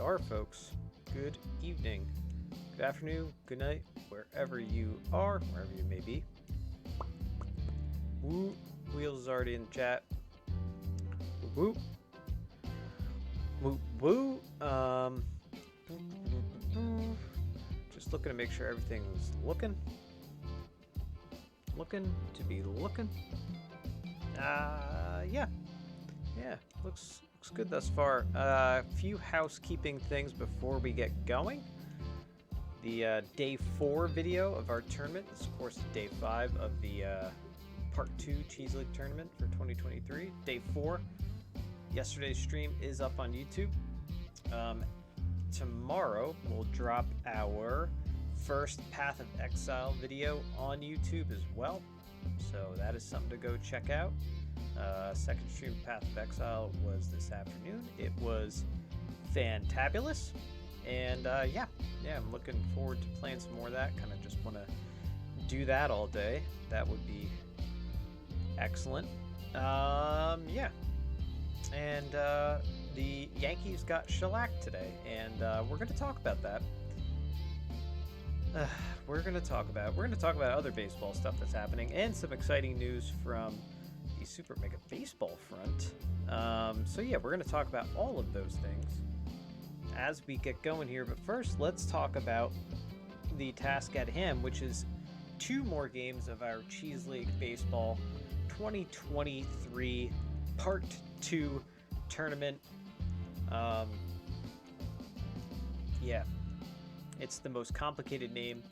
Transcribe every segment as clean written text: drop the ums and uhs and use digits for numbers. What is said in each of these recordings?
are, folks. Good evening, good afternoon, good night, wherever you are, wherever you may be. Woo, Wheels is already in chat. Woo, woo, woo. Just looking to make sure everything's looking to be looking. Yeah, looks good thus far. A few housekeeping things before we get going. The day 4 video of our tournament is, of course, day 5 of the Part 2 Cheese League tournament for 2023. Day 4. Yesterday's stream is up on YouTube. Tomorrow we'll drop our first Path of Exile video on YouTube as well. So that is something to go check out. Second stream Path of Exile was this afternoon. It was fantabulous. And yeah, I'm looking forward to playing some more of that. Kind of just want to do that all day. That would be excellent. Yeah. And the Yankees got shellacked today, and we're going to talk about that. We're going to talk about other baseball stuff that's happening, and some exciting news from the Super Mega Baseball front. So yeah, we're going to talk about all of those things as we get going here. But first, let's talk about the task at hand, which is 2 more games of our Cheese League Baseball 2023 Part 2 tournament. Yeah, it's the most complicated name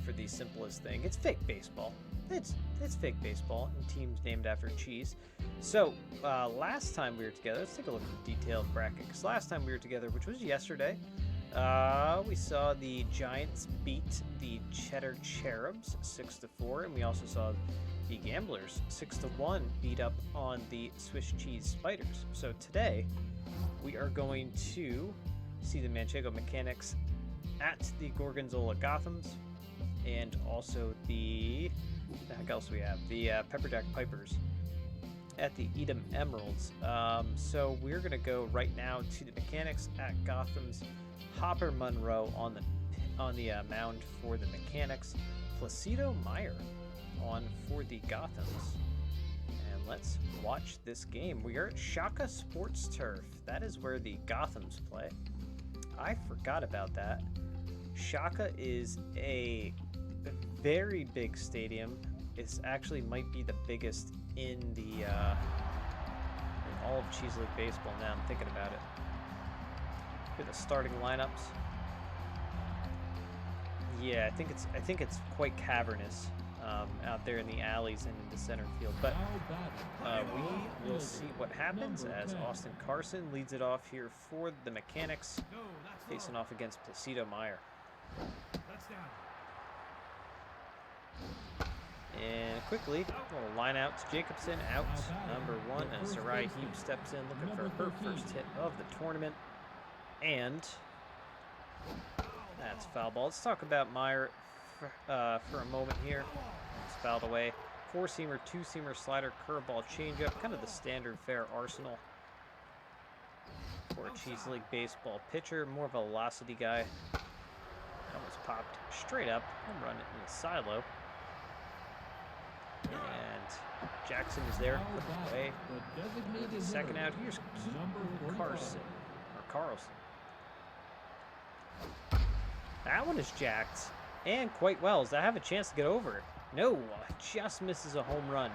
for the simplest thing. It's fake baseball. It's fake baseball, and teams named after cheese. So last time we were together, let's take a look at the detailed bracket. Because last time we were together, which was yesterday, we saw the Giants beat the Cheddar Cherubs 6-4, and we also saw the Gamblers 6-1 beat up on the Swiss Cheese Spiders. So today we are going to see the Manchego Mechanics at the Gorgonzola Gothams, and also the heck else we have, the Pepperjack Pipers at the Edam Emeralds. So we're gonna go right now to the Mechanics at Gotham's. Hopper Monroe on the mound for the Mechanics. Placido Meyer on for the Gothams. And let's watch this game. We are at Shaka Sports Turf. That is where the Gothams play. I forgot about that. Shaka is a very big stadium. It's actually might be the biggest in the in all of Cheese League Baseball. Now I'm thinking about it. Here are the starting lineups. Yeah, I think it's quite cavernous out there in the alleys and in the center field. But we will see what happens as Austin Carson leads it off here for the Mechanics, facing off against Placido Meyer. And quickly, we'll line out to Jacobson out, number 1, as Sarai Heap steps in looking for her first hit of the tournament. And that's foul ball. Let's talk about Meyer for a moment here. It's fouled away. 4-seamer, 2-seamer, slider, curveball, changeup, kind of the standard fare arsenal for a Cheese League Baseball pitcher. More of a velocity guy. That was popped straight up. Home run in the silo. And Jackson is there, put away. Second out, here's Carlson. That one is jacked, and quite well. Does that have a chance to get over it? No, just misses a home run.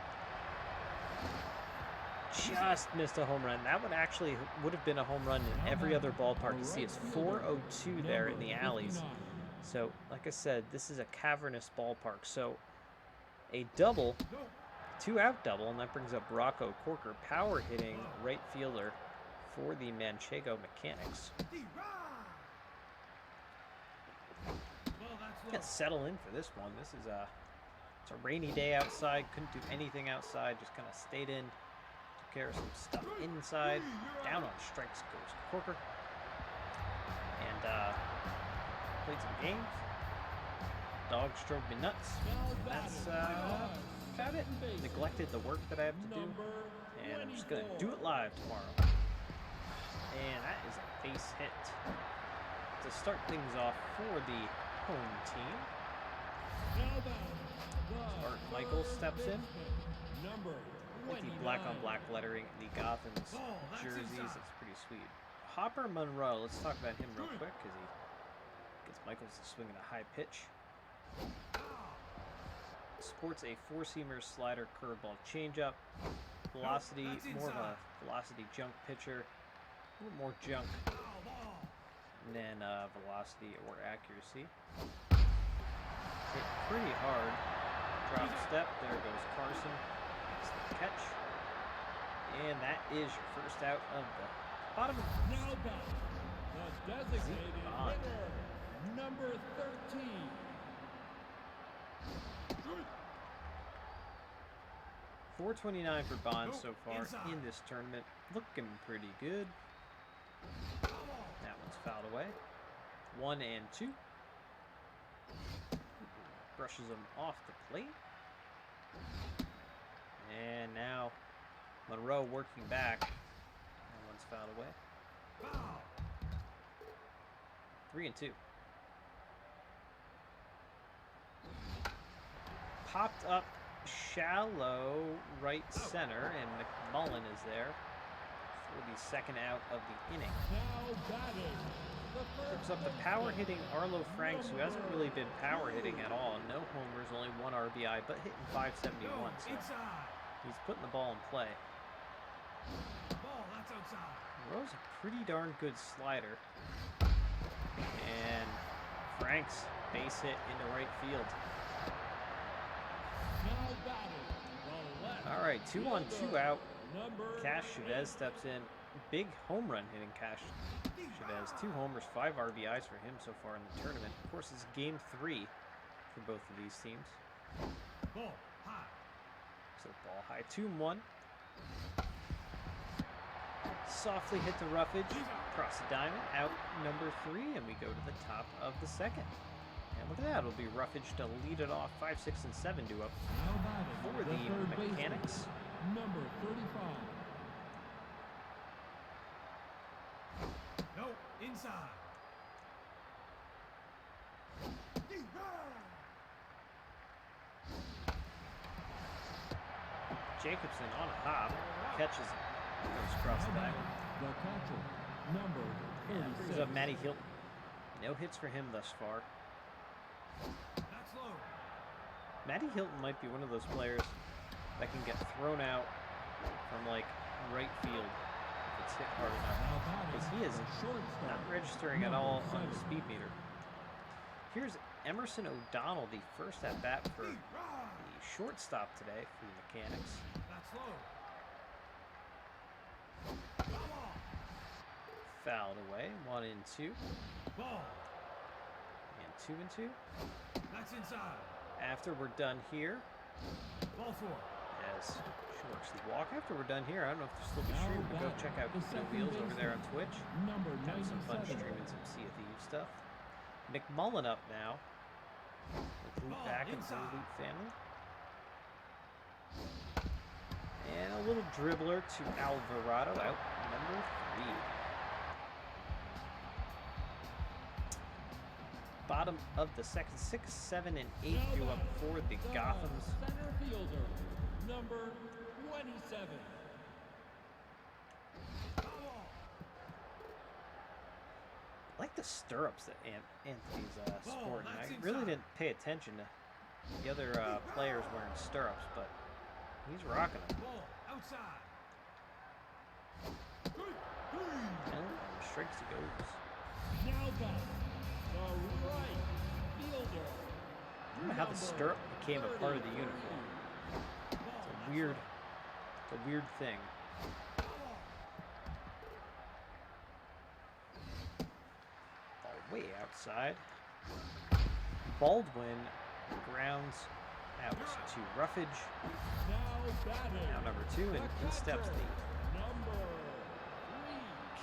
Just missed a home run. That one actually would have been a home run in every other ballpark. You see it's 402 there in the alleys. So, like I said, this is a cavernous ballpark. So, a double, 2-out double, and that brings up Rocco Corker, power hitting right fielder for the Manchego Mechanics. Gonna settle in for this one. This is it's a rainy day outside. Couldn't do anything outside. Just kind of stayed in. Took care of some stuff inside. Down on strikes goes Corker. And played some games. Dog stroked me nuts. That's about it. Neglected the work that I have to do. And I'm just gonna do it live tomorrow. And that is a base hit. to start things off for the home team. Art Michaels steps in. With the black on black lettering in the Gotham's jerseys, it's pretty sweet. Hopper Monroe, let's talk about him real quick because he gets Michaels to swing at a high pitch. Sports a four-seamer, slider, curveball, changeup. Velocity, more of a velocity junk pitcher. A little more junk than velocity or accuracy. Hit pretty hard. Drop step. There goes Carson. That's the catch. And that is your first out of the bottom of the first. The designated hitter, number 13. 429 for Bond so far in this tournament. Looking pretty good. That one's fouled away. 1 and 2. Brushes him off the plate. And now Monroe working back. That one's fouled away. 3 and 2. Popped up shallow right center, and McMullen is there for the second out of the inning. Brings up the power hitting Arlo Franks, who hasn't really been power hitting at all. No homers, only 1 RBI, but hitting .571. So he's putting the ball in play. Monroe's a pretty darn good slider. And Franks base hit into right field. All right, 2 on 2 out. Cash Chavez steps in. Big home run hitting Cash Chavez. 2 homers, 5 RBIs for him so far in the tournament. Of course, it's game 3 for both of these teams. So ball high, 2-1. Softly hit the roughage, across the diamond, out number 3, and we go to the top of the second. And look at that, it'll be roughage to lead it off. 5, 6, and 7 due up for the Mechanics. Number 35. No, inside. Jacobson on a hop, catches it, goes across the diamond. The catcher, number 36. Brings up Matty Hilton. No hits for him thus far. That's low. Matty Hilton might be one of those players that can get thrown out from like right field if it's hit hard enough, because he is not registering at all on the speed meter. Here's Emerson O'Donnell, the first at bat for the shortstop today for the Mechanics. That's low. Fouled away. 1 and 2. Ball. And 2 and 2. That's inside. After we're done here, Ball 4. as she works the walk. After we're done here, I don't know if there's still be streaming, but go check out No Wheels over there on Twitch. Number Having some fun 97. streaming some Sea of Thieves stuff. McMullen up now. With Loot back and the Loot family. And a little dribbler to Alvarado out number 3. Bottom of the second, 6, 7, and 8 due up for the Gothams. Center fielder, number 27. I like the stirrups that Anthony's sporting. I really didn't pay attention to the other players wearing stirrups, but he's rocking them. Ball outside. And strikes he goes. Now back, the right fielder. I don't know how the stirrup became a part of the uniform. It's a weird thing. Ball way outside. Baldwin grounds out to Roughage. Now batting, Now number 2, and in steps the number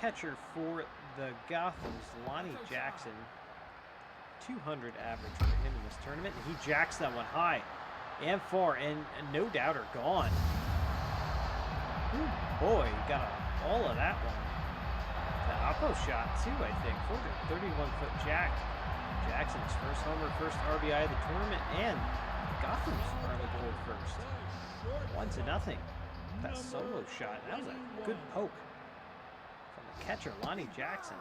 3. catcher for the Gothams, Lonnie Jackson. 200 average for him in this tournament. And he jacks that one high and far, and no doubter gone. Ooh, boy, got all of that one to Oppo shot too, I think. 31-foot jack. Jackson's first homer, first RBI of the tournament, and Gotham's are on the board first. 1-0. That solo shot. That was a good poke from the catcher, Lonnie Jackson.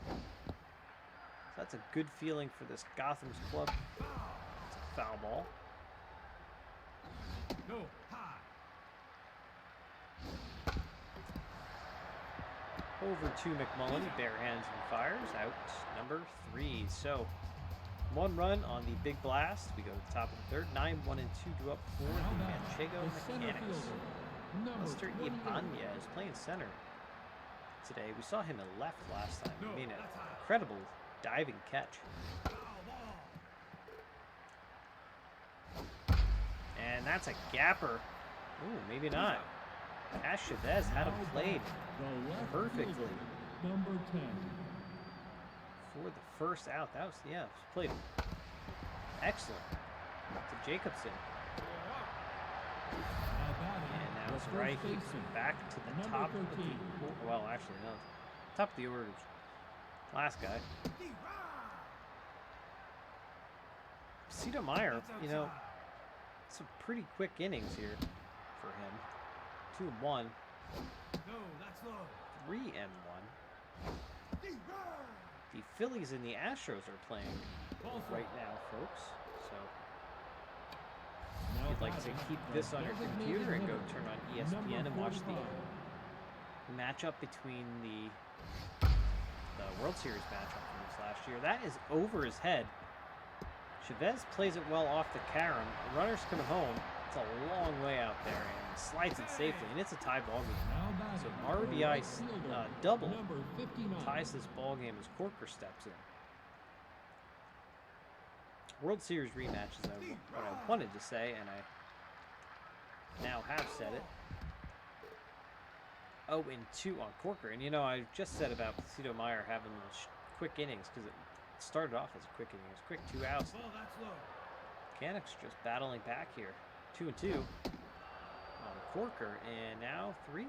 So that's a good feeling for this Gotham's club. It's a foul ball. Go high. Over to McMullen, he bare hands and fires out number 3. So 1 run on the big blast. We go to the top of the third. 9-1-2 drew up for the Manchego Mechanics. Mr. Ibanez is playing center today. We saw him at left last time. I mean, an incredible diving catch. And that's a gapper. Ooh, maybe not. Ash Chavez had him played perfectly Number 10. for the first out. That was, yeah, played excellent to Jacobson. And now it's right back to the top of the, well, actually, no, top of the order. Last guy. Cito Meyer, you know, some pretty quick innings here for him. 2 and 1. No, that's low. 3 and 1. The Phillies and the Astros are playing right now, folks. So if you'd like to keep this on your computer and go turn on ESPN and watch the matchup between the World Series matchup from this last year. That is over his head. Chavez plays it well off the carom. Runner's coming home. It's a long way out there and slides it safely, and it's a tie ball game. So an RBI double ties this ball game as Corker steps in. World Series rematch is what I wanted to say, and I now have said it. 0-2 on Corker, and you know, I just said about Cito Meyer having quick innings because it started off as a quick inning. It was quick 2 outs. Mechanics just battling back here. 2-2 on Corker, and now 3-2.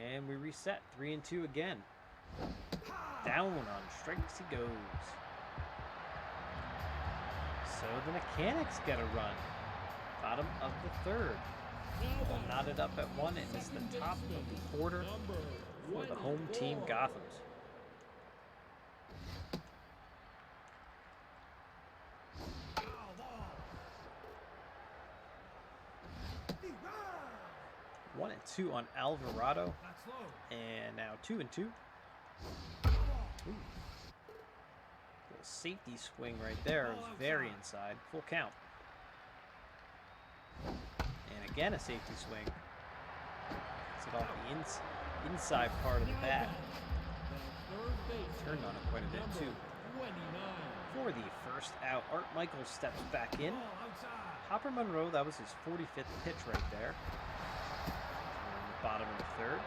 And we reset 3-2 again. Down on strikes he goes. So the Mechanics get a run. Bottom of the third. Well, knotted up at 1, and it's the top of the quarter for the home team Gothams. One and 2 on Alvarado, and now 2-2. Ooh. Little safety swing right there. It was very inside. Full count. And again a safety swing. Gets it off the inside part of the bat. Turned on it quite a bit too. For the first out, Art Michaels steps back in. Hopper Monroe, that was his 45th pitch right there. Bottom of the third.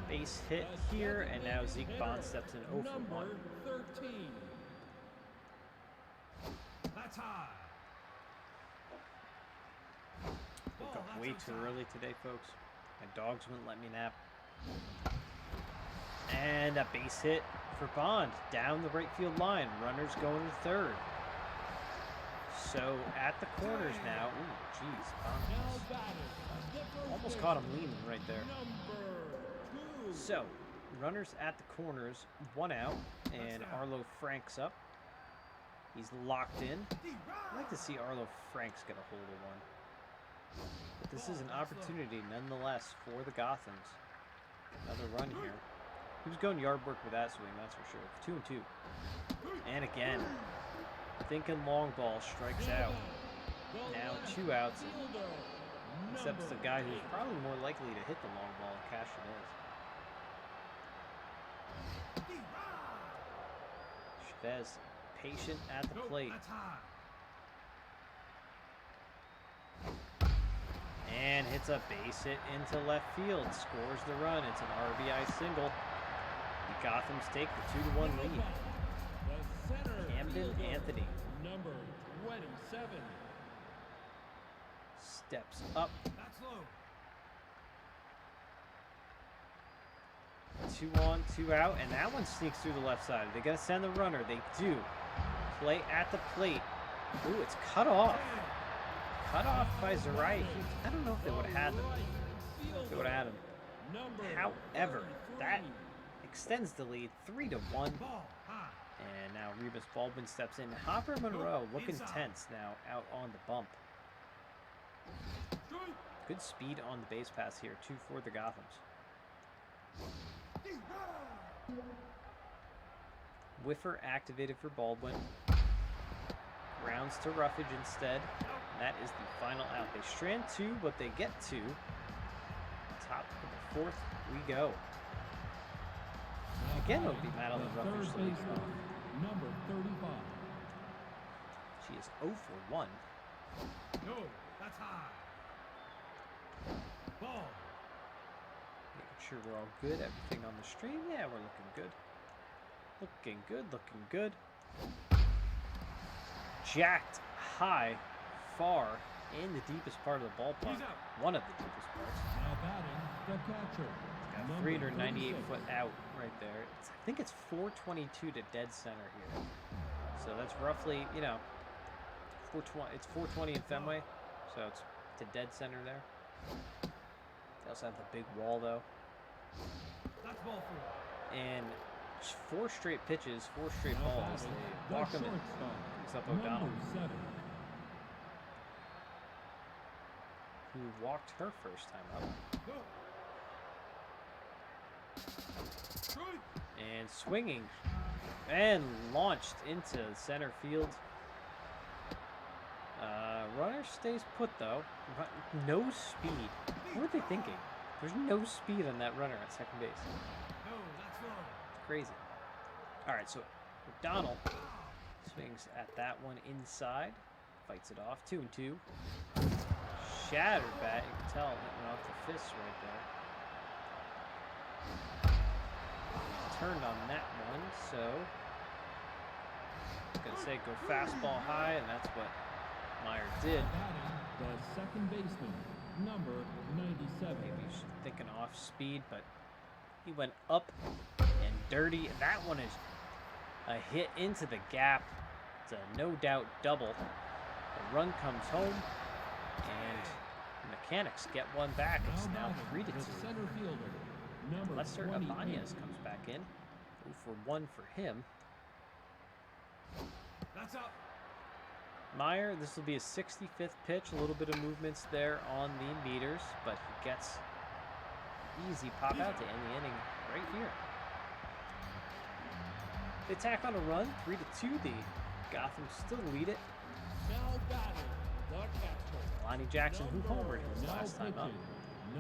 Base hit here, and now Zeke Bond steps in 0 for 1. 13. That's high. Woke up way too early today, folks. My dogs wouldn't let me nap. And a base hit for Bond down the right field line. Runners going to third. So at the corners now. Ooh, jeez. Bond almost caught him leaning right there. So runners at the corners, 1 out, and Arlo Franks up. He's locked in. I'd like to see Arlo Franks get a hold of one. But this is an opportunity nonetheless for the Gothams. Another run here. He was going yard work with that swing, that's for sure. 2-2. And again, thinking long ball strikes out. Now 2 outs. Except it's the guy who's probably more likely to hit the long ball and cash it is. Chavez patient at the plate. And hits a base hit into left field. Scores the run. It's an RBI single. The Gothams take the 2-1 lead. Camden Anthony. Number 20. 27. Steps up. That's low. 2 on, 2 out, and that one sneaks through the left side. They gotta send the runner. They do. Play at the plate. Ooh, it's cut off. Cut off by Zariah Hughes. I don't know if they would have had them. They would have had him. Number However, that 33. extends the lead 3-1. Ball high. And now Rebus Baldwin steps in. Hopper Monroe looking tense now out on the bump. Strike. Good speed on the base pass here, 2 for the Gothams. Whiffer activated for Baldwin. Grounds to Roughage instead. That is the final out. They strand 2, but they get 2. Top of the 4th we go. Again, it would be Madeline Roughage to lead off. Number 35. She is 0 for 1. No, that's high. Ball. Making sure we're all good. Everything on the stream. Yeah, we're looking good. Looking good, looking good. Jacked high, far, in the deepest part of the ballpark. He's out. One of the deepest parts. Now batting, the catcher. Got Number 398 36. foot out right there. I think it's 422 to dead center here. So that's roughly, you know, 420. It's 420 in Fenway, so it's to dead center there. They also have the big wall though, That's ball 4. and 4 straight pitches, 4 straight Now balls. batting, They the walk them in. shortstop. Picks up O'Donnell, Number 7. who walked her first time up. Go. Strike. And swinging and launched into center field. Runner stays put though. No speed. What are they thinking? There's no speed on that runner at second base. No, that's low. It's crazy. All right, so McDonald swings at that one inside, fights it off. 2-2. Shattered bat. You can tell it went off the fist right there. Turned on that one, so I was gonna say go fastball high, and that's what Meyer did. Batting, the second baseman. Number 97. Maybe he's thinking off speed, but he went up and dirty. That one is a hit into the gap. It's a no doubt double. The run comes home, and the Mechanics get one back. It's now batting, 3-2. the center fielder. Number Lester 28. Ibanez comes back in. 0 for 1 for him. That's up. Meyer, this will be his 65th pitch. A little bit of movements there on the meters, but he gets easy pop out to end the inning right here. They tack on a run, 3-2. The Gotham still lead it. Now batting, the catcher. Lonnie Jackson, who homered his Now last time up. pitching,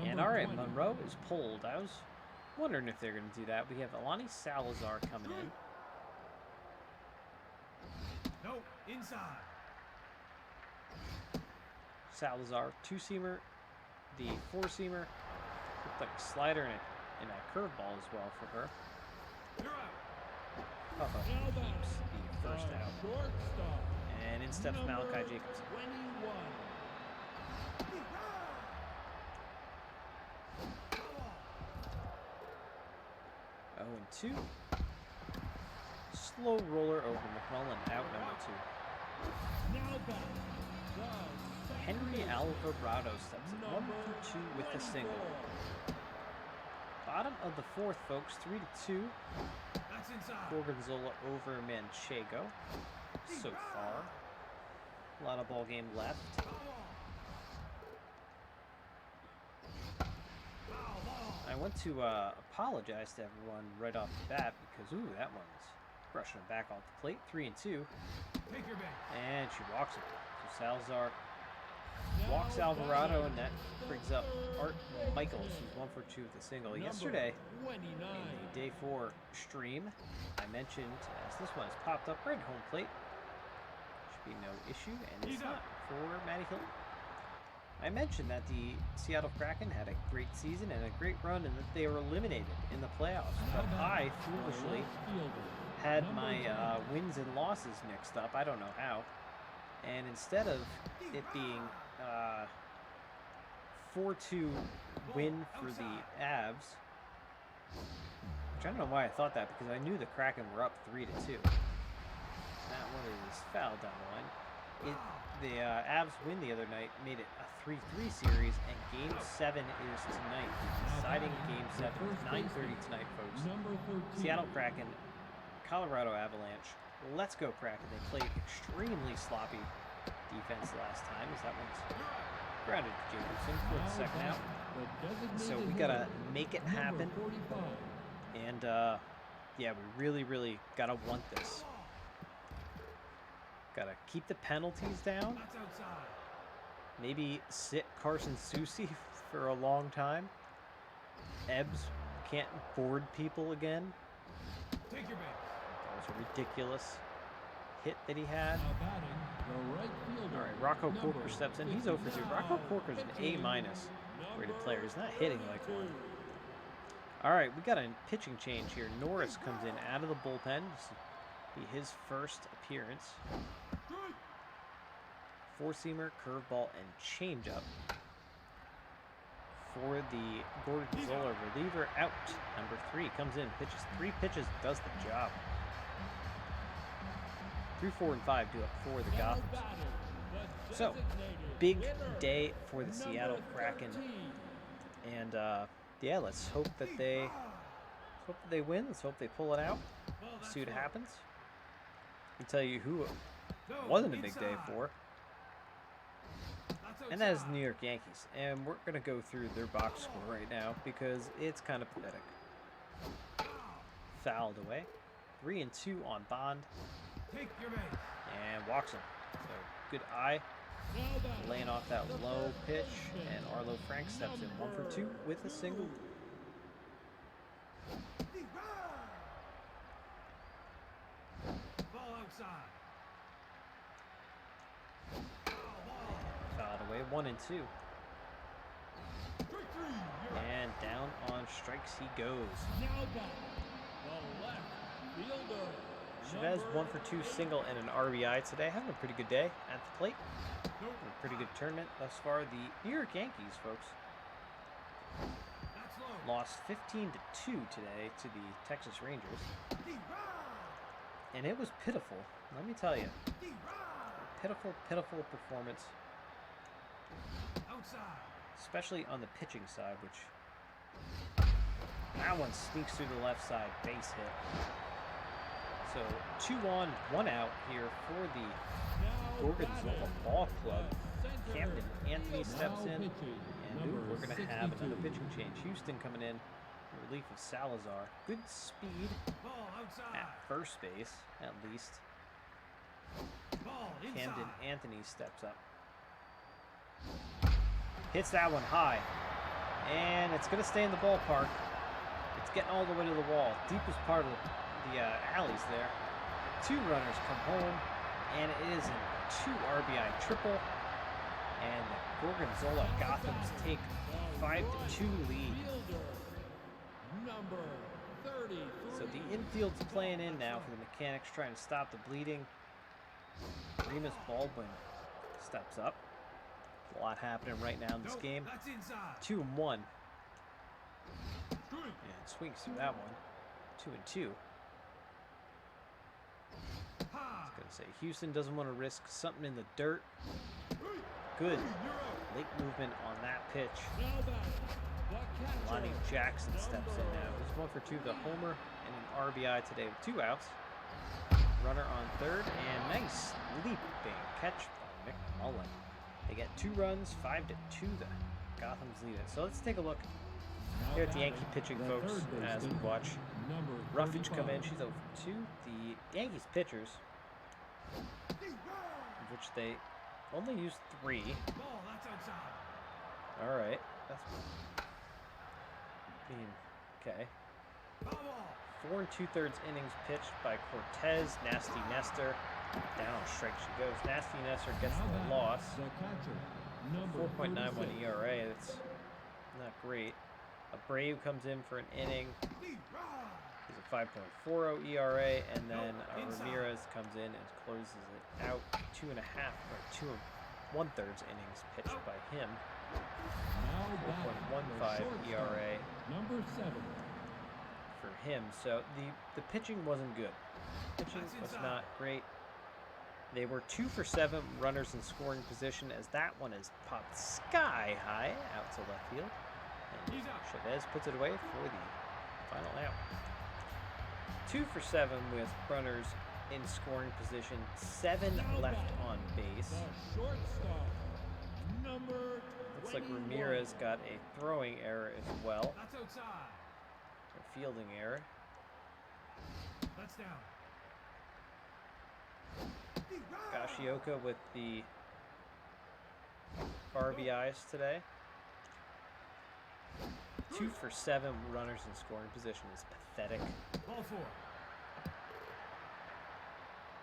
And number all right, 20. Monroe is pulled. I was wondering if they're going to do that. We have Alani Salazar coming in. No, inside. Salazar, 2-seamer, the 4-seamer, looked like a slider and a curveball as well for her. You're out. Papa Now batting, keeps the first the out. shortstop. And in steps Number Malachi Jacobson. 21. 0-2. Slow roller over McMullen, out number 2. Now batting, the second Henry baseman. Alvarado steps in 1 for 2 with the single. 24. Bottom of the 4th, folks, 3-2. That's inside. Gorgonzola over Manchego so far. A lot of ball game left. I want to apologize to everyone right off the bat because, ooh, that one's brushing it back off the plate. 3-2. Take your bait. And she walks it. So Salazar walks Alvarado, and that brings up Art Michaels, who's 1 for 2 with a single. Yesterday, in the Day 4 stream, I mentioned, as this one has popped up right at home plate, should be no issue, and it's not for Matty Hilton. I mentioned that the Seattle Kraken had a great season and a great run, and that they were eliminated in the playoffs. But I foolishly had my wins and losses mixed up. I don't know how. And instead of it being 4-2 win for the Avs, which I don't know why I thought that, because I knew the Kraken were up 3-2. That one is fouled down the line. The Avs win the other night, made it a 3-3 series, and Game 7 is tonight. Deciding Game 7 is 9:30 tonight, folks. Seattle Kraken, Colorado Avalanche. Let's go Kraken. They played extremely sloppy defense last time, as that one's grounded to Jacobson for the second out. So we gotta make it happen. And yeah, we really gotta want this. Gotta keep the penalties down. Maybe sit Carson Soucy for a long time. Ebbs can't board people again. Take your base. That was a ridiculous hit that he had. All right, Rocco Corker steps in. He's 0 for 2. Rocco Corker's an A- rated player. He's not hitting like one. All right, we got a pitching change here. Norris comes in out of the bullpen. This will be his first appearance. Four-seamer, curveball, and changeup for the Gordon Zola reliever. Out. Number 3 comes in, pitches 3 pitches, does the job. 3, 4, and 5 do up for the Gothams. So, big day for the Seattle Kraken, and yeah, let's hope that they win. Let's hope they pull it out. See what happens. I'll tell you who it wasn't a big day for, and that is the New York Yankees. And we're gonna go through their box score right now because it's kind of pathetic. Fouled away. 3-2 on Bond. Take your base. And walks him. So good eye. Laying off that low pitch, and Arlo Frank steps in 1 for 2 with a single. Ball outside. Fouled away, 1-2. And down on strikes he goes. Chavez 1 for 2 single and an RBI today. Having a pretty good day at the plate. A pretty good tournament thus far. The New York Yankees, folks, lost 15-2 today to the Texas Rangers. And it was pitiful, let me tell you. Pitiful performance. Especially on the pitching side, which that one sneaks through the left side, base hit. So 2 on, 1 out here for the Gorgonzola Ball Club. Camden Anthony steps in, and we're going to have another pitching change. Houston coming in relief of Salazar. Good speed at first base, at least. Camden Anthony steps up. Hits that one high, and it's going to stay in the ballpark. It's getting all the way to the wall, deepest part of the alleys there. 2 runners come home, and it is a 2 RBI triple, and the Gorgonzola Gothams take 5-2 lead. So the infield's playing in now for the Mechanics, trying to stop the bleeding. Remus Baldwin steps up. A lot happening right now in this game. 2-1. And swings through that one. 2-2. I was going to say, Houston doesn't want to risk something in the dirt. Good late movement on that pitch. Lonnie Jackson steps in now. He's 1 for 2 with a homer and an RBI today with 2 outs. Runner on third, and nice leaping catch by McMullen. They get 2 runs, 5-2. The Gothams lead it. So let's take a look here at the Yankee pitching, folks, as we watch Ruffage come in. She's 0 for 2. The Yankees pitchers, of which they only used 3. All right, that's okay. 4 2/3 innings pitched by Cortez. Nasty Nestor. Down on strike she goes. Nasty Nestor gets the loss. 4.91 ERA. It's not great. Abreu comes in for an inning. He's a 5.40 ERA, and then Ramirez comes in and closes it out. 2.5 or 2 1/3 innings pitched by him. Now batting, 4.15 ERA number 7. for him. So the pitching wasn't good. Pitching was not great. They were 2 for 7 runners in scoring position, as that one is popped sky high out to left field. And Chavez puts it away for the final out. 2 for 7 with runners in scoring position, 7 left on base. The shortstop, number Looks like 21. Ramirez got a throwing error as well, That's outside. a fielding error. That's down. Gashioka with the RBIs today. 2 for 7 runners in scoring position is pathetic. Ball 4.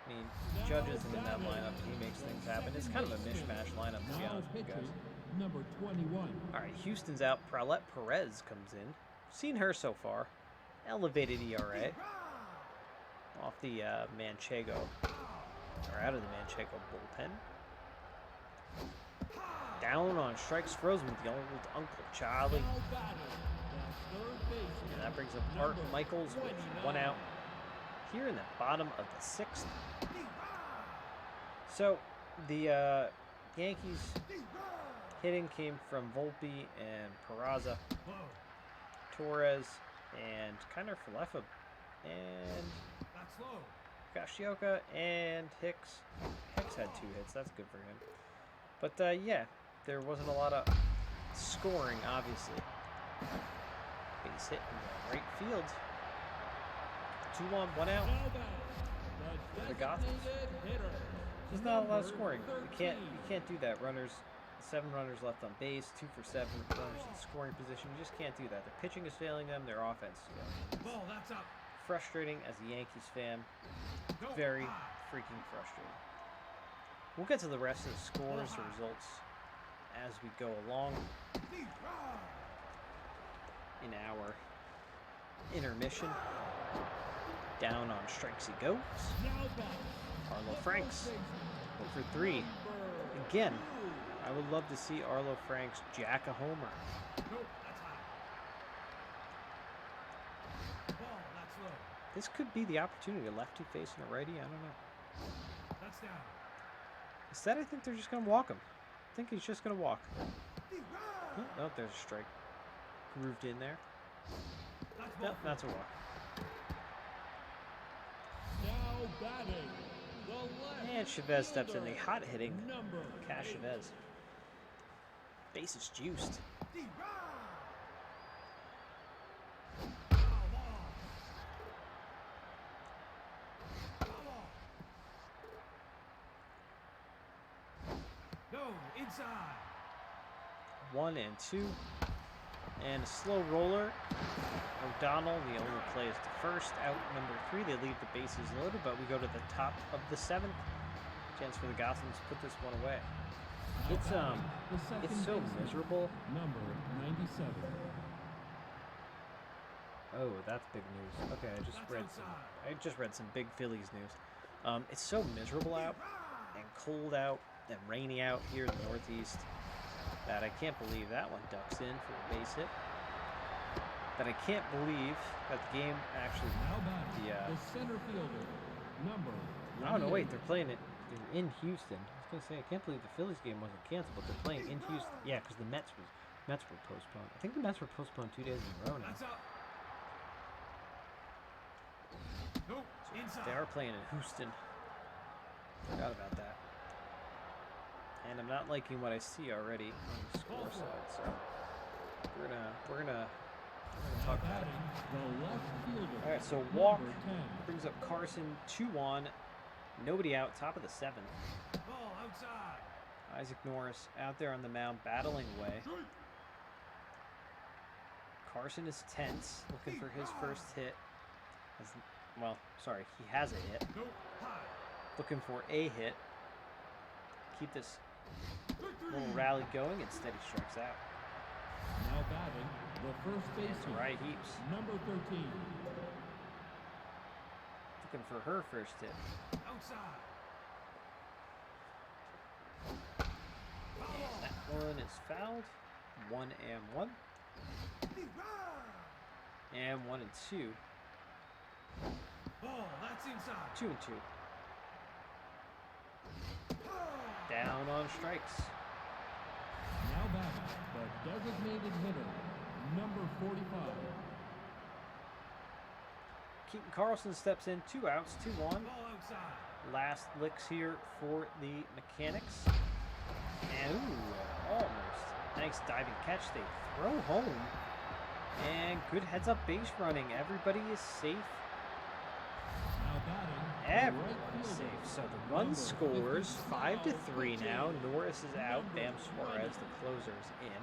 I mean, Judge isn't in that lineup, and he makes things happen. It's kind of a mishmash lineup, to be Now honest with you guys. pitching, number 21. All right, Houston's out. Pralette Perez comes in. Seen her so far. Elevated ERA off the Manchego, or out of the Manchego bullpen. Down on strikes, frozen with the old Uncle Charlie. Now batting, the third baseman, And that brings up Art number Michaels with 29. 1 out here in the bottom of the 6th. So the Yankees hitting came from Volpe and Peraza, Whoa. Torres, and Kiner Falefa, and That's low. Gashioka, and Hicks. Hicks had 2 hits. That's good for him. But yeah, there wasn't a lot of scoring, obviously. Base hit in the right field. 2 on, 1 out. Now batting, The the Gothams. designated hitter, There's not a lot of number scoring. You 13. can't do that. 7 runners left on base, 2 for 7 runners in scoring position. You just can't do that. Their pitching is failing them. Their offense is failing them. Ball, that's up. Frustrating as a Yankees fan. Go. Very High. freaking frustrating. We'll get to the rest of the scores, the results, as we go along in our intermission. Down on strikes he goes. Now batting, Arlo the Franks, first 0 for 3. baseman, number Again, 2. I would love to see Arlo Franks jack a homer. Nope, that's high. Ball, that's low. This could be the opportunity. A lefty facing a righty. I don't know. That's down. Instead, I think they're just going to walk him. I think he's just going to walk. Oh, no, there's a strike. Grooved in there. That's No, ball 4. that's a walk. Now batting, the left And Chavez steps in, the fielder, hot hitting number Cash 8. Chavez. Base is juiced. No, inside. 1 and 2. And a slow roller. O'Donnell, the only play is to first. Out number 3. They leave the bases loaded, but we go to the top of the 7th. Chance for the Gothams to put this one away. Now It's batting, the second it's so baseman, miserable. number 97. Oh, that's big news. Okay, I just read some big Phillies news. It's so miserable out and cold out and rainy out here in the Northeast that I can't believe that one ducks in for a base hit. That I can't believe that the game actually. Now batting, The the center fielder, number oh no, wait, 28. they're playing it. They're in Houston. I was gonna say I can't believe the Phillies game wasn't canceled, but they're playing in Houston. Yeah, because the Mets were postponed. I think the Mets were postponed 2 days in a row now. That's up. Nope, inside. They are playing in Houston. Forgot about that. And I'm not liking what I see already on the score side, so we're gonna talk about it. Batting, the left fielder, All right, so walk number 10. brings up Carson, 2 on, nobody out, top of the 7th. Ball outside. Isaac Norris out there on the mound, battling away. Carson is tense, looking for his first hit. Well, sorry, he has a hit. Nope, high. Looking for a hit. Keep this little rally going. Instead, he strikes out. Now batting, the first And baseman, Uriah Heaps. number 13. looking for her first hit. Outside. And that one is fouled. 1 and 1. And 1 and 2. Ball, that's inside. 2 and 2. Down on strikes. Now batting, the designated hitter, number 45. Keaton Carlson steps in, 2 outs, 2 on. Ball outside. Last licks here for the Mechanics. And ooh, almost. Nice diving catch. They throw home. And good heads-up base running. Everybody is safe. Now batting, the Everyone right is fielder, safe. So the run number scores 55, 5-3 now. Norris is out. Bam Suarez, the closer, is in.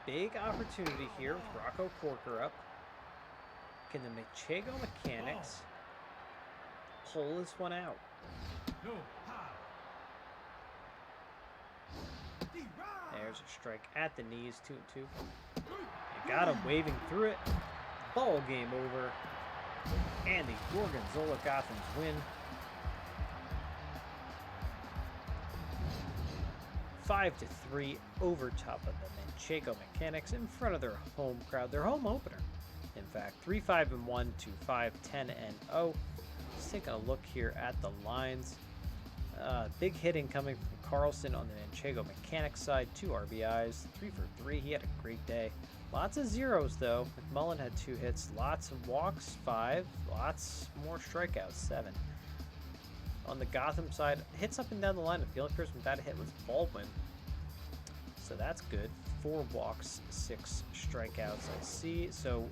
Big opportunity here with Rocco Corker up. Can the Manchego Mechanics pull this one out? No, high. There's a strike at the knees, 2 and 2. And got him waving through it. Ball game over. And the Gorgonzola Gothams win. 5-3 over top of the Manchego Mechanics in front of their home crowd, their home opener. In fact, 3-5-1 to 5-10-0. Just taking a look here at the lines. Big hitting coming from Carlson on the Manchego Mechanics side. 2 RBIs, 3 for 3. He had a great day. Lots of zeros though. McMullen had 2 hits, lots of walks, 5, lots more strikeouts, 7. On the Gotham side, hits up and down the lineup. The only person without a hit was Baldwin. So that's good. 4 walks, 6 strikeouts, I see. So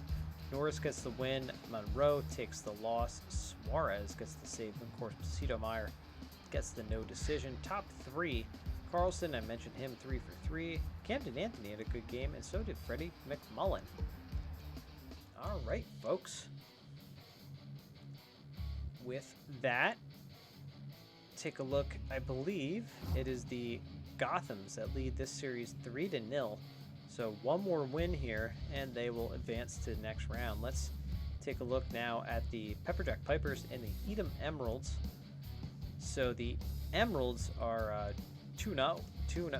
Norris gets the win. Monroe takes the loss. Suarez gets the save. And of course, Placido Meyer gets the no decision. Top 3. Carlson, I mentioned him, 3 for 3. Camden Anthony had a good game, and so did Freddie McMullen. All right, folks. With that, take a look. I believe it is the Gothams that lead this series 3-0. So one more win here, and they will advance to the next round. Let's take a look now at the Pepperjack Pipers and the Edam Emeralds. So the Emeralds are 2-0,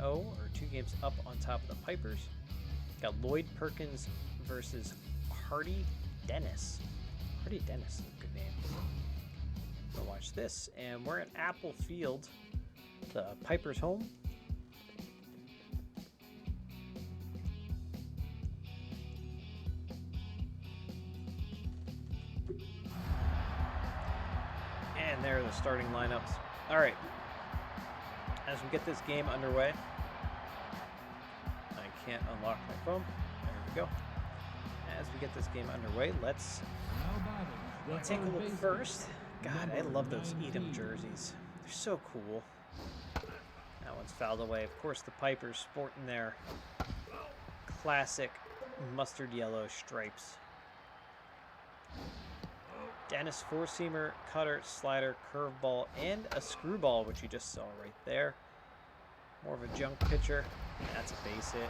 or 2 games up on top of the Pipers. Got Lloyd Perkins versus Hardy Dennis. Hardy Dennis is a good name. So watch this, and we're at Apple Field, the Pipers' home. And there are the starting lineups. All right. As we get this game underway, I can't unlock my phone. There we go. As we get this game underway, let's take a look first. God, I love those Edam jerseys. They're so cool. That one's fouled away. Of course, the Pipers sporting their classic mustard yellow stripes. Dennis, four-seamer, cutter, slider, curveball, and a screwball, which you just saw right there. More of a junk pitcher. That's a base hit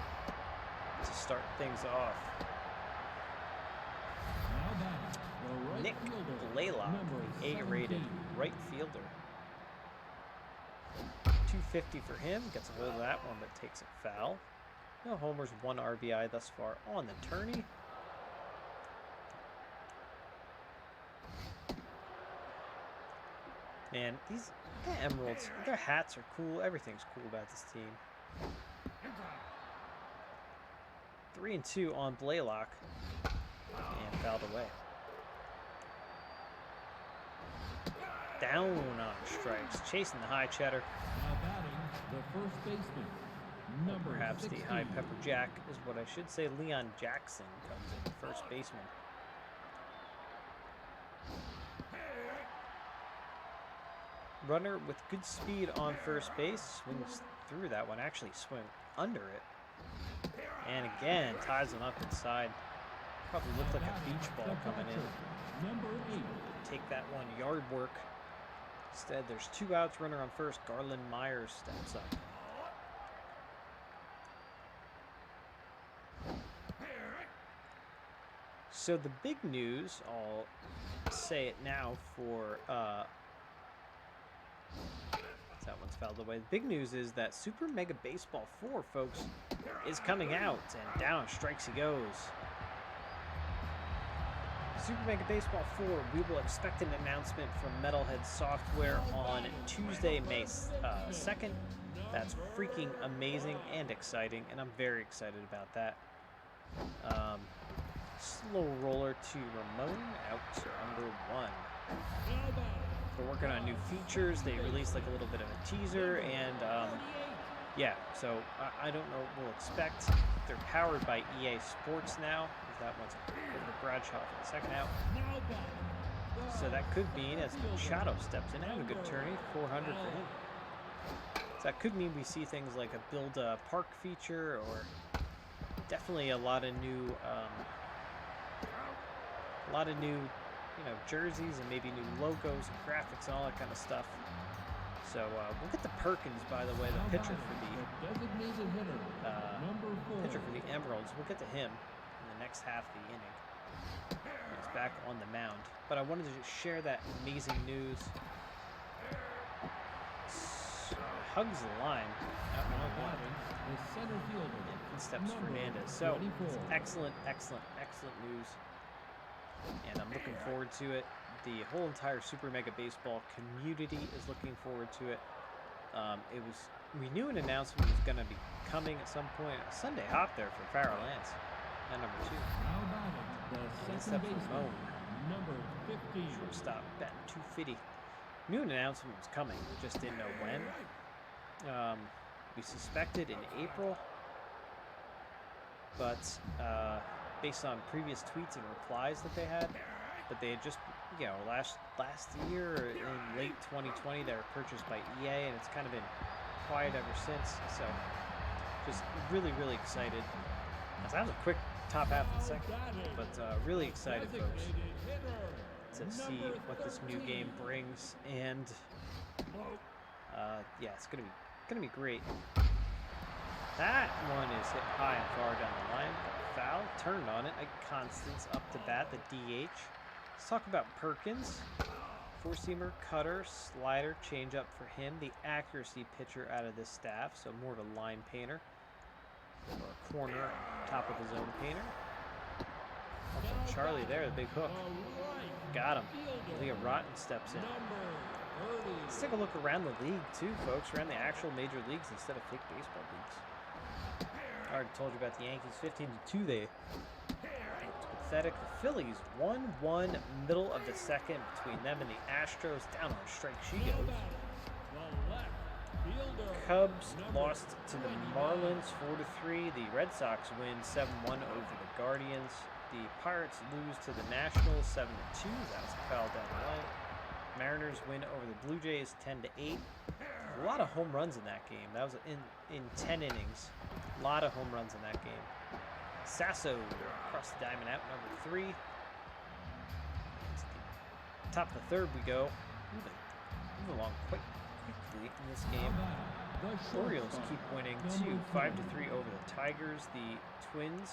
to start things off. Nick Blaylock, the A-rated right fielder. 250 for him. Gets a hold of that one, but takes it foul. No homers, 1 RBI thus far on the tourney. Man, these Emeralds, their hats are cool. Everything's cool about this team. 3-2 on Blaylock. And fouled away. Down on strikes. Chasing the high cheddar. Now batting, the first baseman, number Perhaps 16. the high pepper jack is what I should say. Leon Jackson comes in, first baseman. Runner with good speed on first base. Swings through that one. Actually swing under it. And again, ties him up inside. Probably looked like a beach ball coming in. Number 8. Take that one, yard work. Instead, there's 2 outs, runner on first. Garland Myers steps up. So the big news all say it now for that one's fouled away. The big news is that Super Mega Baseball 4, folks, is coming out, and down strikes he goes. Super Mega Baseball 4, we will expect an announcement from Metalhead Software on Tuesday, May 2nd. That's freaking amazing and exciting, and I'm very excited about that. Slow roller to Ramon out to number 1. They're working on new features. They released like a little bit of a teaser, and yeah, so I don't know what we'll expect. They're powered by EA Sports now. That one's over to Bradshaw for the second out. So that could mean, as Machado steps in, having a good tourney, 400 for him. So that could mean we see things like a build a park feature, or definitely a lot of new, jerseys and maybe new logos and graphics and all that kind of stuff. So we'll get the Perkins, by the way, the pitcher for the Emeralds. We'll get to him in the next half of the inning. He's back on the mound. But I wanted to just share that amazing news. Hugs the line. And steps Fernandez. So excellent news. And I'm looking forward to it. The whole entire Super Mega Baseball community is looking forward to it. We knew an announcement was going to be coming at some point. A Sunday hop there for Farrell Lance at number 2. And steps Ramon. Number 15. Shortstop, batting 250. Knew an announcement was coming. We just didn't know when. We suspected in April, but based on previous tweets and replies that they had, but they had just, last year in late 2020, they were purchased by EA, and it's kind of been quiet ever since. So just really excited. That was a quick top half of the second, but really excited, folks, to see what this new game brings. And yeah, it's gonna be great. That one is hit high and far down the line. Foul, turned on it. Constance up to bat, the DH. Let's talk about Perkins. Four-seamer, cutter, slider, changeup for him. The accuracy pitcher out of this staff, so more of a line painter. Or a corner, top of the zone painter. Also Charlie there, the big hook. Got him. Leah Rotten steps in. Let's take a look around the league too, folks. Around the actual major leagues instead of fake baseball leagues. I already told you about the Yankees, 15-2. It's pathetic. The Phillies 1-1, middle of the second between them and the Astros. Down on strike she goes. Cubs lost to the Marlins 4-3. The Red Sox win 7-1 over the Guardians. The Pirates lose to the Nationals 7-2. That was a foul down the line. Mariners win over the Blue Jays 10-8. A lot of home runs in that game. That was in 10 innings. A lot of home runs in that game. Sasso across the diamond out, number 3. Top of the third we go. Moving along quite quickly in this game. Orioles keep winning 5-3 over the Tigers. The Twins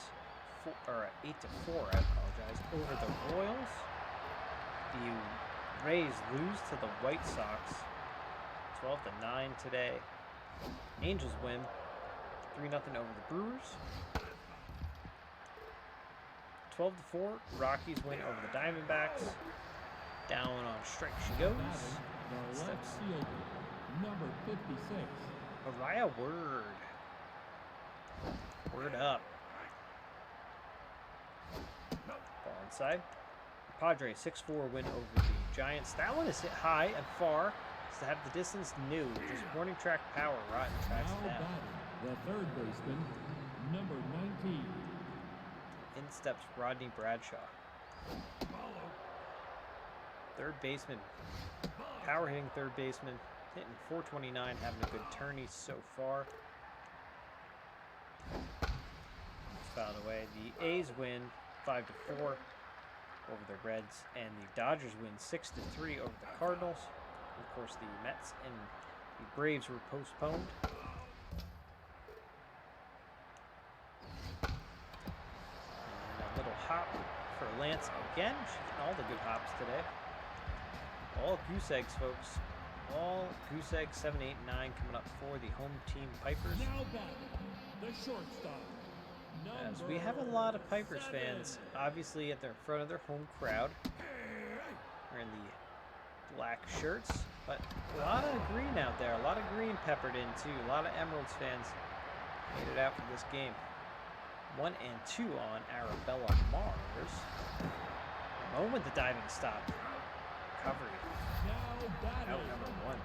8-4, I apologize, over the Royals. The Rays lose to the White Sox 12-9 today. Angels win 3-0 over the Brewers. 12-4, Rockies win over the Diamondbacks. Down on strike she goes. Steps number 56. Mariah Word up. Ball inside. Padres 6-4 win over the Giants. That one is hit high and far. To have the distance new. Just warning track power. Rotten tracks it down. The third baseman, number 19. In steps Rodney Bradshaw. Third baseman. Power hitting third baseman. Hitting 429. Having a good tourney so far. Fouled away. The A's win 5-4 over the Reds. And the Dodgers win 6-3 over the Cardinals. Of course, the Mets and the Braves were postponed. And a little hop for Lance again. She's getting all the good hops today. All goose eggs, folks. All goose eggs, 7, 8, 9 coming up for the home team Pipers. Now back, the shortstop. As we have a lot of Pipers fans, obviously at the front of their home crowd. They're in the black shirts, but a lot of green out there. A lot of green peppered in too. A lot of Emeralds fans made it out for this game. 1 and 2 on Arabella Mars. Ramon with the diving stop. Recovery. Out number 1.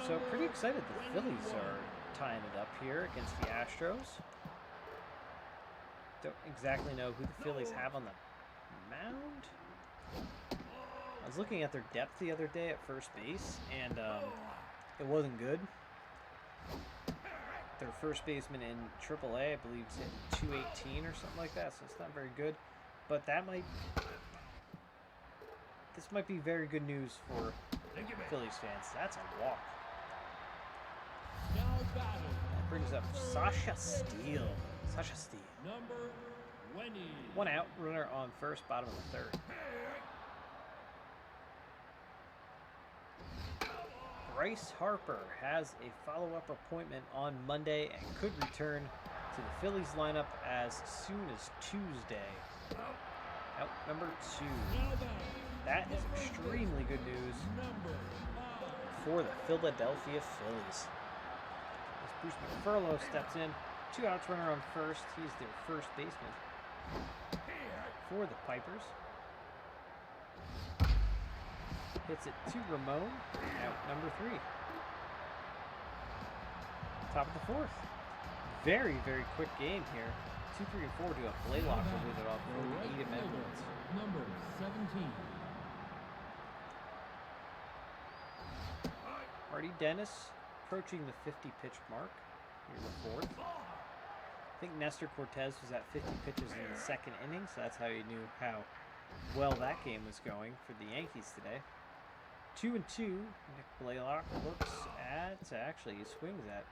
So pretty excited the Phillies are tying it up here against the Astros. Don't exactly know who the Phillies have on the mound. I was looking at their depth the other day at first base, and it wasn't good. Their first baseman in AAA, I believe, is hitting 218 or something like that, so it's not very good. But this might be very good news for Phillies fans. That's a walk. That brings up Sasha Steele. Number 20. 1 out, runner on first, bottom of the 3rd. Bryce Harper has a follow-up appointment on Monday and could return to the Phillies lineup as soon as Tuesday. Out number 2. That is extremely good news for the Philadelphia Phillies. As Bruce McFurlow steps in, 2 outs, runner on first. He's their first baseman for the Pipers. Hits it to Ramon. Out number 3. Top of the 4th. Very, very quick game here. 2, 3, and 4 to a Blaylock will lead it off for the Edom Edwards. Number 17. Artie Dennis approaching the 50 pitch mark here in the 4th. I think Nestor Cortez was at 50 pitches in the 2nd inning, so that's how you knew how well that game was going for the Yankees today. 2 and 2. Nick Blaylock looks at, actually he swings at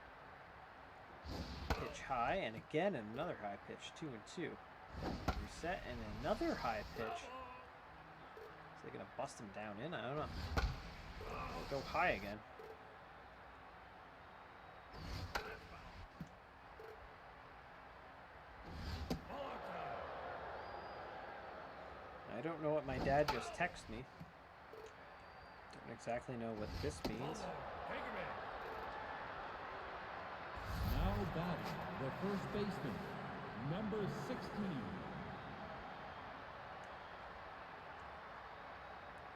pitch high, and again another high pitch. 2 and 2. Reset and another high pitch. Is they gonna bust him down in? I don't know. We'll go high again. I don't know what my dad just texted me. Don't exactly know what this means. Now batting, the first baseman, number 16.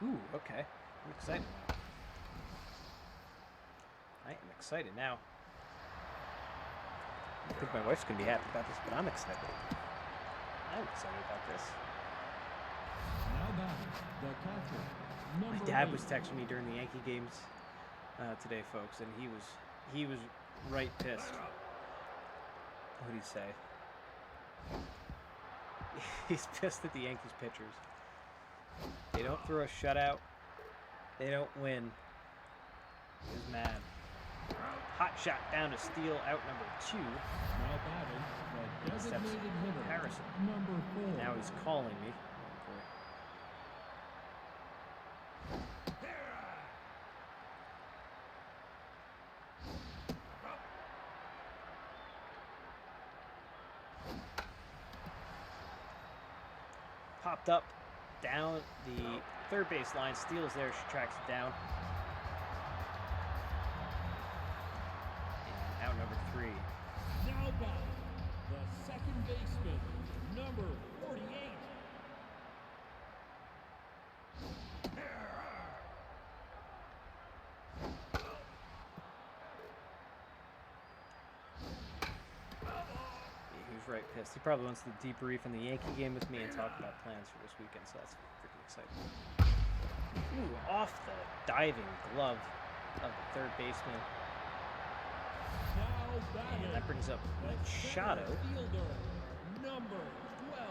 Ooh, okay. I'm excited now. I am excited now. I think my wife's gonna be happy about this, but I'm excited. I'm excited about this. Now batting, the catcher, number My dad 8. was texting me during the Yankee games today, folks, and he was right pissed. What did he say? He's pissed at the Yankees pitchers. They don't throw a shutout. They don't win. He was mad. Hot shot down to Steele, out number 2. Now batting, the designated hitter, Harrison. number 4. Now he's calling me. Popped up down the 3rd base line. Steele's there. She tracks it down. And out number 3. Now batting, the second baseman, number 48. Right pissed. He probably wants to debrief in the Yankee game with me and talk about plans for this weekend, so that's pretty exciting. Ooh, off the diving glove of the 3rd baseman. Now batting, And that brings up the Machado. center fielder, number 12.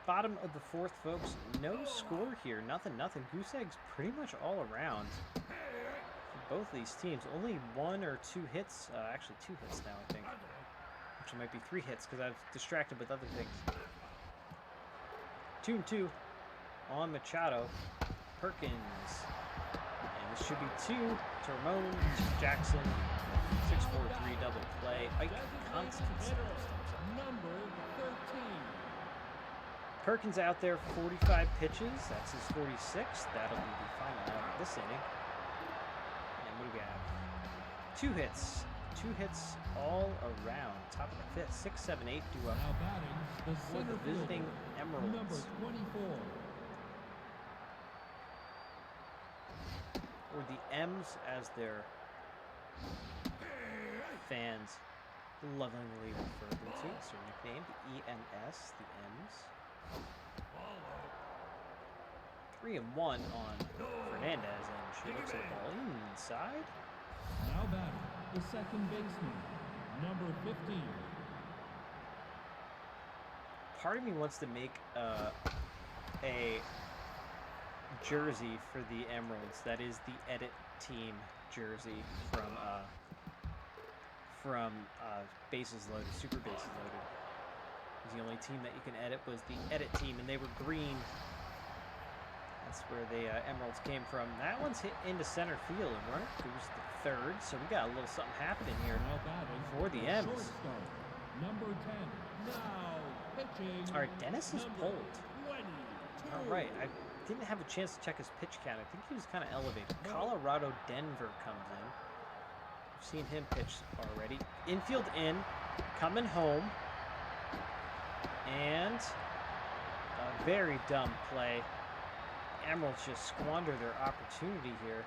Bottom of the 4th, folks. No score here. Nothing. Goose eggs pretty much all around. For both these teams. Only 1 or 2 hits. Actually, 2 hits now, I think. I'm Actually, might be 3 hits because I've distracted with other things. 2-2 on Machado. Perkins. And this should be 2 to Ramon Jackson. 6-4-3 double play. Ike Constance steps up. Number 13. Perkins out there, 45 pitches. That's his 46th. That'll be the final out of this inning. And what do we have? 2 hits. 2 hits all around. Top of the 5th. 6, 7, 8 due up Now batting, the for center the visiting fielder, Emeralds. number 24. Or the M's, as their fans lovingly refer them to. It's their nickname, the EMS, the M's. 3-1 on Fernandez, and she looks at the ball inside. Now batting, the second baseman, number 15. Part of me wants to make a jersey for the Emeralds that is the edit team jersey from Bases Loaded, Super Bases Loaded. The only team that you can edit was the edit team, and they were green. That's where the Emeralds came from. That one's hit into center field, and runner goes to third, so we got a little something happening here Now batting, for the M's. shortstop, number 10. Now pitching. All right, Dennis is number pulled. 22. All right, I didn't have a chance to check his pitch count. I think he was kind of elevated. Colorado Denver comes in. I've seen him pitch already. Infield in, coming home. And a very dumb play. Emeralds just squander their opportunity here.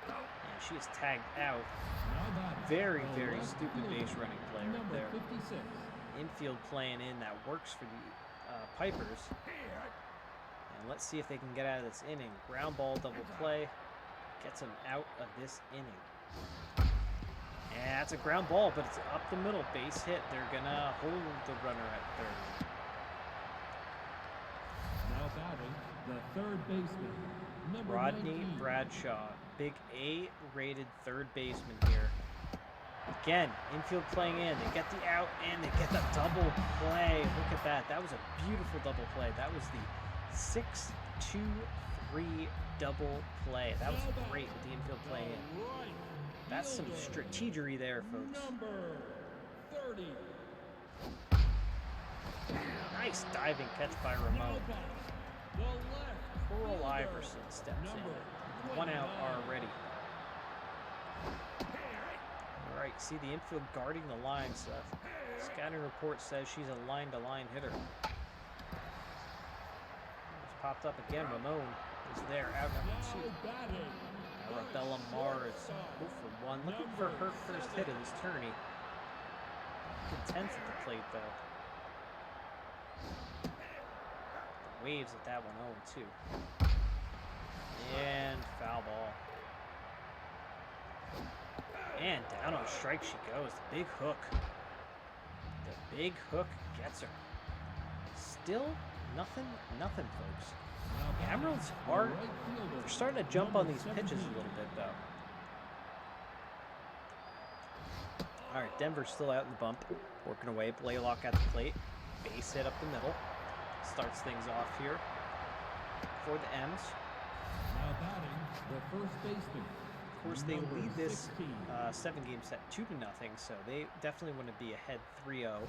And she is tagged out. Now batting, Very, the very left stupid fielder, base running play right number there. 56. Infield playing in that works for the Pipers. And let's see if they can get out of this inning. Ground ball, double play. Gets them out of this inning. Yeah, it's a ground ball, but it's up the middle. Base hit. They're going to hold the runner at third. Now batting, the third baseman, number Rodney 19. Bradshaw. Big A-rated third baseman here. Again, infield playing in. They get the out, and they get the double play. Look at that. That was a beautiful double play. That was the 6-2-3 double play. That was great with the infield playing in. Right That's some fielder, strategery there, folks. number 30. Nice diving catch by Now Ramon. batting, the left Coral fielder, Iverson steps number in. 1 out 29. already. All right, see the infield guarding the line, Seth. Scouting report says she's a line-to-line hitter. It's popped up again. Ramon is there, out number 2. Now batting, Arabella Mars, 0 for 1. Looking for her first hit of this tourney. Intense at the plate, though. The waves at that one, 0-2. And foul ball. And down on strike she goes. The big hook. The big hook gets her. Still nothing, folks. now The batting, Emeralds the are right fielder, they're starting to jump on number these pitches a 17. little bit, though. All right, Denver's still out in the bump, working away. Blaylock at the plate. Base hit up the middle. Starts things off here for the M's. Now batting, the first baseman. Of course, they number lead this 16. 7-game set 2-0, so they definitely want to be ahead 3-0.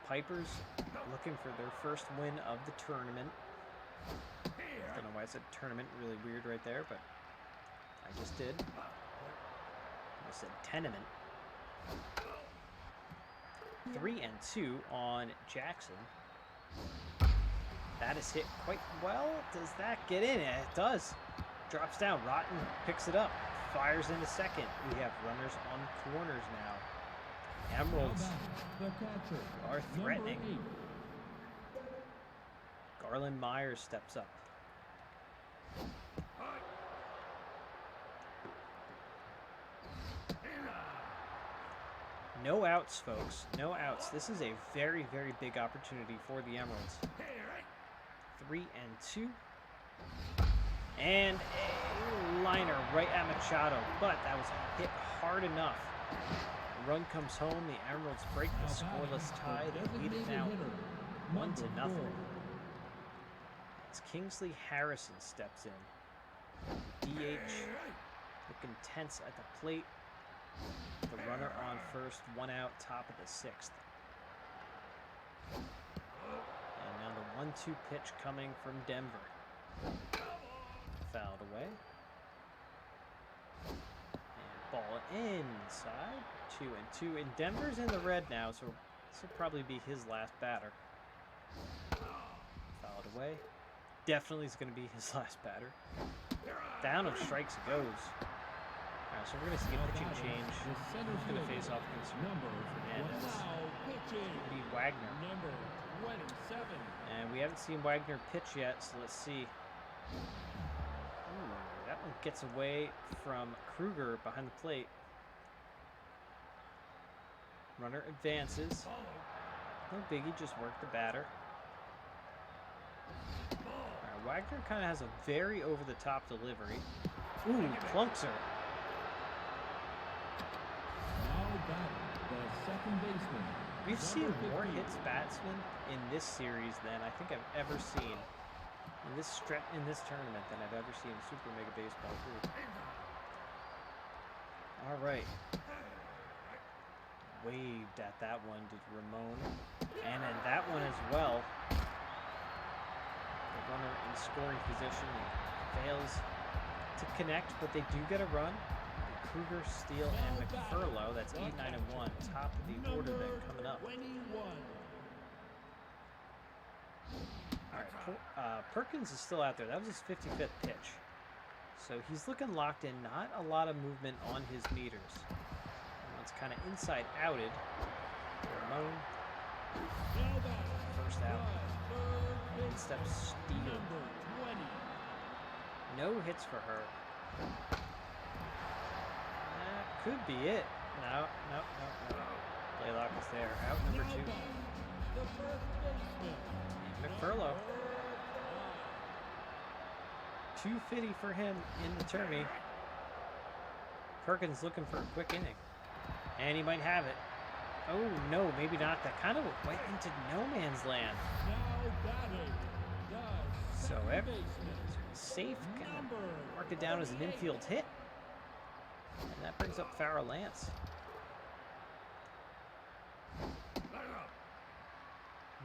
Pipers looking for their first win of the tournament. Don't know why I said tournament, really weird right there, but I just did. I said tenement. 3-2 on Jackson. That is hit quite well. Does that get in? It does. Drops down. Rotten picks it up. Fires into second. We have runners on corners now. Emeralds Now batting, the catcher, are threatening. number 8. Garland Myers steps up. No outs, folks. No outs. This is a very, very big opportunity for the Emeralds. 3-2. And a liner right at Machado, but that was hit hard enough. The run comes home. The Emeralds break the scoreless tie. They lead it now 1-0. As Kingsley Harrison steps in. DH looking tense at the plate. The runner on first, 1 out, top of the 6th. And now the 1-2 pitch coming from Denver. Fouled away. And ball inside. 2-2. And Denver's in the red now, so this will probably be his last batter. Fouled away. Definitely is going to be his last batter. Down of strikes it goes. Alright, so we're going to see a pitching change. Who's going to face off against Fernandez? It's going to be Wagner. Number 27. And we haven't seen Wagner pitch yet, so let's see. Ooh, that one gets away from Kruger behind the plate. Runner advances. No biggie, just work the batter. Alright, Wagner kind of has a very over-the-top delivery. Ooh, plunks her. Now batting, the second baseman. We've seen number more 15. hits batsmen in this series than I think I've ever seen in this tournament than I've ever seen in Super Mega Baseball 3. All right. Waved at that one, did Ramon. And then that one as well. The runner in scoring position fails to connect, but they do get a run. Kruger, Steele, and McFurlow. That's 8, 9, and 1. Top of the order then coming up. 21. All right, Perkins is still out there. That was his 55th pitch. So he's looking locked in. Not a lot of movement on his meters. It's kind of inside outed. Ramon. Now batting, First out. third In steps Steele. number 20. No hits for her. That could be it. No. Blaylock is there. Out number 2. Now batting, the first baseman. McFurlow. 250 for him in the tourney. Perkins looking for a quick inning. And he might have it. Oh, no, maybe not. That kind of went into no man's land. Now batting, the So second baseman. safe. Kind Number of mark it down as an infield hit. And that brings up Farrah Lance.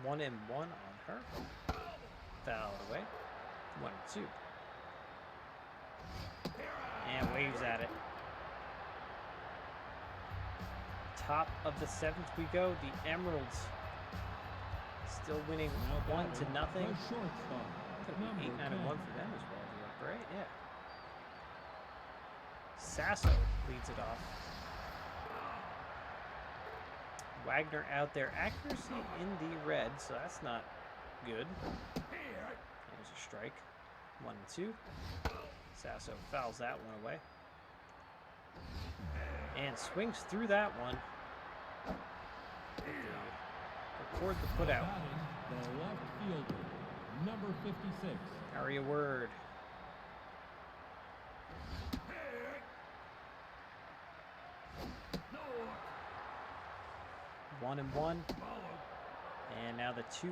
1-1 on her. Fouled away. 1-2. And waves at it. Top of the 7th we go. The Emeralds still winning Now 1-0. batting, the shortstop, Could be number 8, 9, and 1 10. for them as well, right? Yeah. Sasso leads it off. Wagner out there. Accuracy in the red, so that's not good. There's a strike. 1-2. Sasso fouls that one away. And swings through that one. Record the putout. Batting, the left fielder, number 56. Carry a word. No. 1-1. And now the 2-1.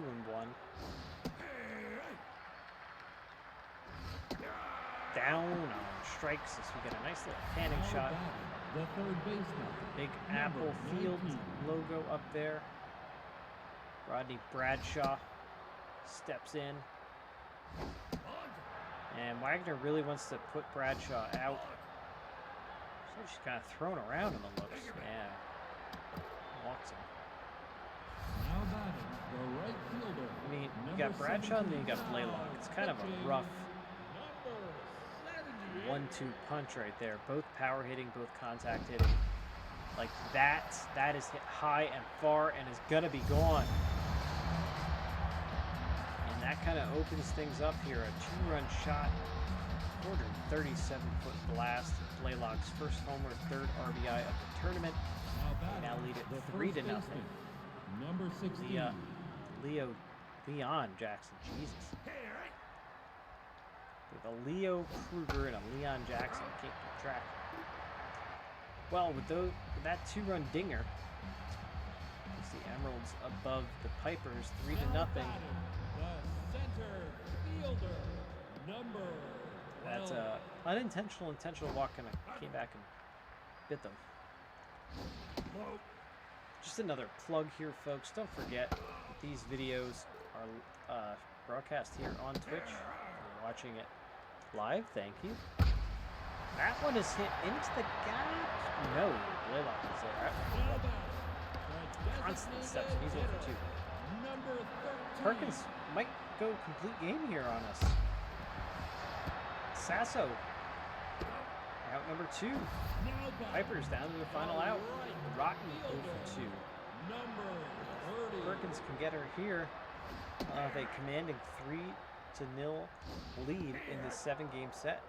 Down on strikes as we get a nice little panning Now shot. batting, the third baseman, Big number Apple Field 19. logo up there. Rodney Bradshaw steps in. And Wagner really wants to put Bradshaw out. So she's kind of thrown around in the looks. Yeah. Walks him. Now batting, the right fielder. I mean, you number got Bradshaw and then you got 17. Blaylock. It's kind of a Pitching, rough number 1-2 punch right there. Both power hitting, both contact hitting. Like that is hit high and far and is gonna be gone. And that kind of opens things up here. A 2-run shot, 437-foot blast. Blaylock's first homer, 3rd RBI of the tournament. Now Now lead it the 3-0. first baseman, number 16. Leon Jackson, Jesus. with a Leo Kruger and a Leon Jackson. Can't keep track. Well, with that 2-run dinger, puts the Emeralds above the Pipers 3-0. The center fielder, number 12. That's unintentional, intentional walk kind of came back and bit them. Just another plug here, folks. Don't forget that these videos are broadcast here on Twitch. If you're watching it live, thank you. That one is hit into the gap. No, Blaylock is there. Constant steps. He's over 2. Number 13. Perkins might go complete game here on us. Sasso out number 2. Pipers down to the final out. Rotten over 2. Number 30. Perkins can get her here. They commanding 3-0 lead in this 7-game set.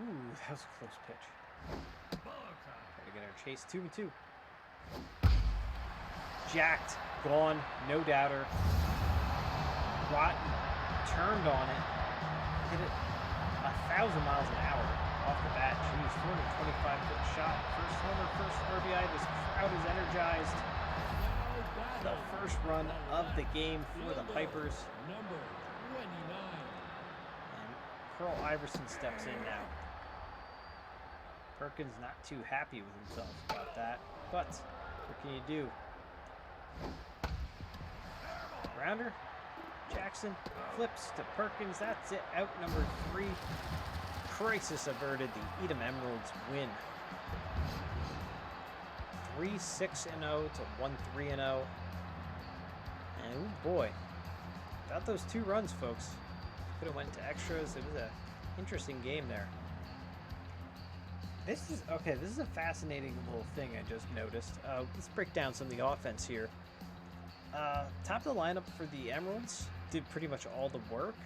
Ooh, that was a close pitch. Try to get her chase 2-2. Jacked, gone, no doubter. Rotten turned on it, hit it 1,000 miles an hour off the bat. Jeez, 425-foot shot. First homer, first RBI. This crowd is energized. The first run of the game for the Pipers. Number 29. And Pearl Iverson steps in now. Perkins not too happy with himself about that, but what can you do? Rounder, Jackson flips to Perkins. That's it. Out number 3. Crisis averted. The Edom Emeralds win. 3-6-0 to 1-3-0. And oh boy, without those 2 runs, folks, could have went to extras. It was an interesting game there. This is a fascinating little thing I just noticed. Let's break down some of the offense here. Top of the lineup for the Emeralds did pretty much all the work.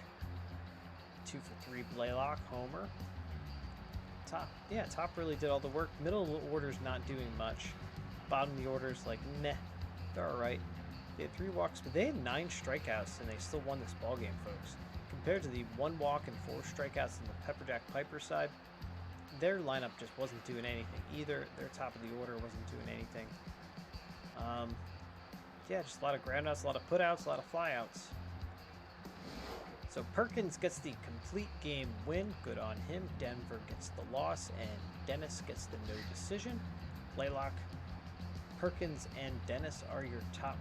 2 for 3 Blaylock, homer. Top really did all the work. Middle of the order's not doing much. Bottom of the order's like, meh, they're all right. They had 3 walks, but they had 9 strikeouts, and they still won this ball game, folks. Compared to the 1 walk and 4 strikeouts on the Pepperjack Piper side, their lineup just wasn't doing anything either. Their top of the order wasn't doing anything. Just a lot of groundouts, a lot of putouts, a lot of flyouts. So Perkins gets the complete game win. Good on him. Denver gets the loss, and Dennis gets the no decision. Blaylock, Perkins, and Dennis are your top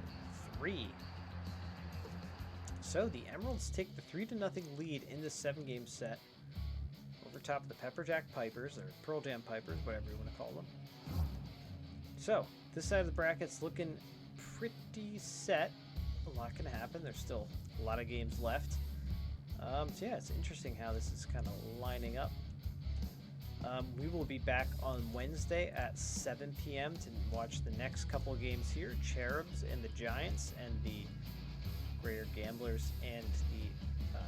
3. So the Emeralds take the 3-0 lead in the 7-game set over top of the Pepperjack Pipers, or Pearl Jam Pipers, whatever you want to call them. So this side of the bracket's looking pretty set. A lot can happen. There's still a lot of games left. It's interesting how this is kind of lining up. We will be back on Wednesday at 7 p.m. to watch the next couple of games here. Cherubs and the Giants, and the Greater Gamblers and the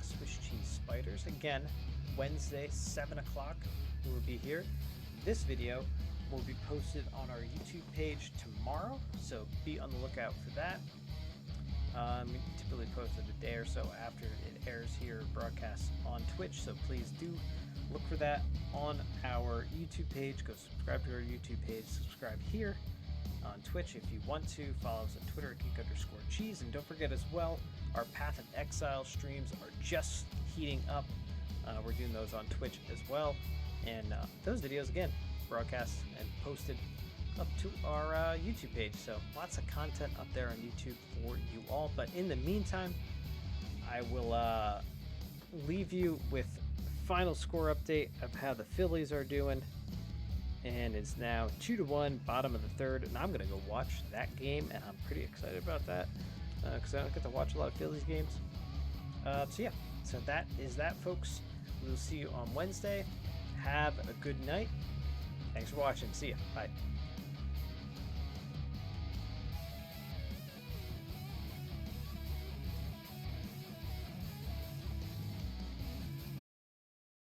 Swiss Cheese Spiders. Again, Wednesday, 7 o'clock, we will be here. This video will be posted on our YouTube page tomorrow, so be on the lookout for that. We typically post it a day or so after it airs here, broadcast on Twitch, so please do look for that on our YouTube page. Go subscribe to our YouTube page, subscribe here on Twitch if you want to. Follow us on Twitter at Geek_Cheese, and don't forget as well, our Path of Exile streams are just heating up. We're doing those on Twitch as well, and those videos, again, broadcast and posted up to our YouTube page. So lots of content up there on YouTube for you all. But in the meantime, I will leave you with final score update of how the Phillies are doing. And it's now 2-1, bottom of the 3rd, and I'm going to go watch that game, and I'm pretty excited about that because I don't get to watch a lot of Phillies games. So that is that, folks. We'll see you on Wednesday. Have a good night. Thanks for watching. See ya. Bye.